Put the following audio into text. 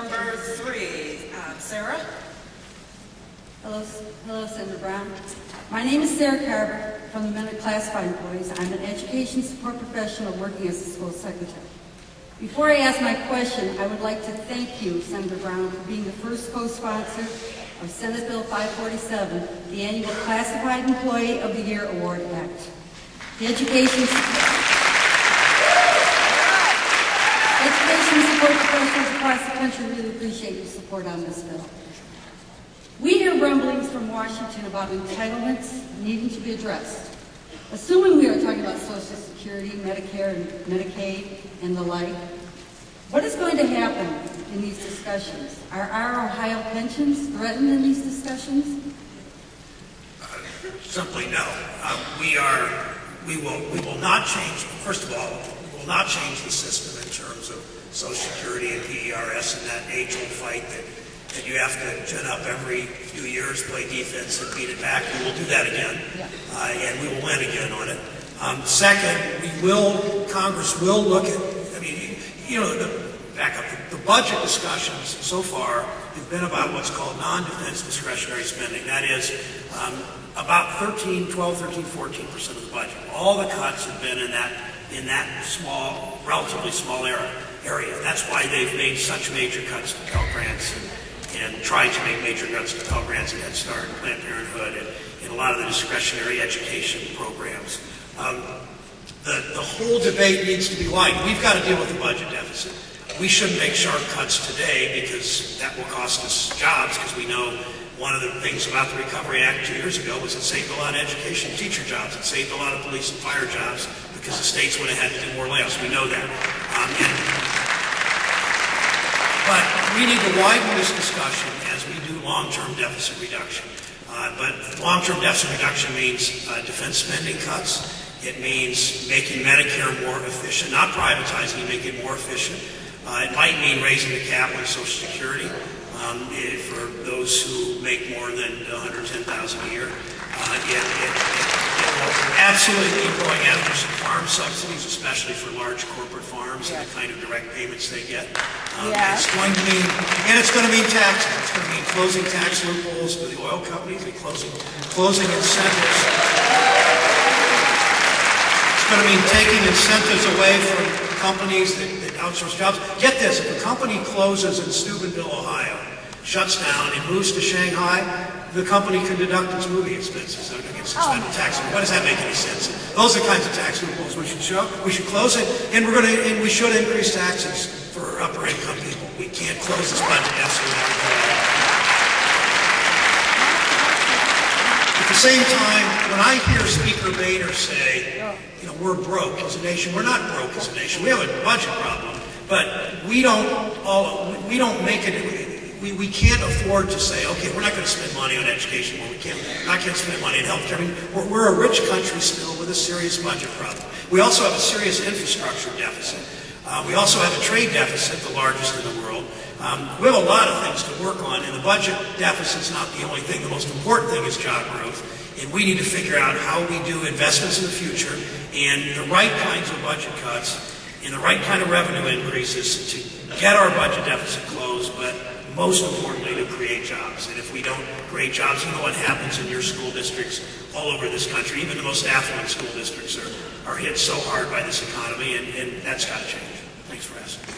number 3, Sarah. Hello, Senator Brown. My name is Sarah Carver from the Men of Classified Employees. I'm an education support professional working as a school secretary. Before I ask my question, I would like to thank you, Senator Brown, for being the first co-sponsor of Senate Bill 547, the annual Classified Employee of the Year Award Act. The education support professionals across the country really appreciate your support on this bill. We hear rumblings from Washington about entitlements needing to be addressed. Assuming we are talking about Social Security, Medicare, and Medicaid, and the like, what is going to happen in these discussions? Are our Ohio pensions threatened in these discussions? Simply no. We will not change. First of all, we will not change the system in terms of Social Security and PERS and that age-old fight that you have to gin up every few years, play defense, and beat it back. We will do that again, and we will win again on it. Second, Congress will look at, the budget discussions so far have been about what's called non-defense discretionary spending. That is about 14% of the budget. All the cuts have been in that small, relatively small area. That's why they've made such major cuts to Pell Grants and tried to make major cuts to Pell Grants and Head Start and Planned Parenthood and a lot of the discretionary education programs. The whole debate needs to be wide. We've got to deal with the budget deficit. We shouldn't make sharp cuts today because that will cost us jobs, because we know one of the things about the Recovery Act 2 years ago was it saved a lot of education and teacher jobs. It saved a lot of police and fire jobs because the states went ahead to do more layoffs. We know that. But we need to widen this discussion as we do long-term deficit reduction. But long-term deficit reduction means defense spending cuts. It means making Medicare more efficient, not privatizing it, making it more efficient. It might mean raising the cap on Social Security for those who make more than $110,000 a year. Absolutely keep going after some farm subsidies, especially for large corporate farms and the kind of direct payments they get. It's going to mean taxes. It's going to mean closing tax loopholes for the oil companies and closing incentives. It's going to mean taking incentives away from companies that outsource jobs. Get this, if a company closes in Steubenville, Ohio, shuts down and moves to Shanghai, the company can deduct its moving expenses against expended tax. Why does that make any sense? Those are the kinds of tax loopholes we should show. We should close it, and we should increase taxes for upper income people. We can't close this budget deficit without doing that. At the same time, when I hear Speaker Boehner say, we're broke as a nation, we're not broke as a nation. We have a budget problem, but we don't make it. We can't afford to say, okay, we're not going to spend money on education when we're not going to spend money on healthcare. We're a rich country still with a serious budget problem. We also have a serious infrastructure deficit. We also have a trade deficit, the largest in the world. We have a lot of things to work on, and the budget deficit's not the only thing. The most important thing is job growth, and we need to figure out how we do investments in the future and the right kinds of budget cuts and the right kind of revenue increases to get our budget deficit closed, but most importantly, to create jobs. And if we don't create jobs, you know what happens in your school districts all over this country. Even the most affluent school districts are hit so hard by this economy, and that's got to change. Thanks for asking.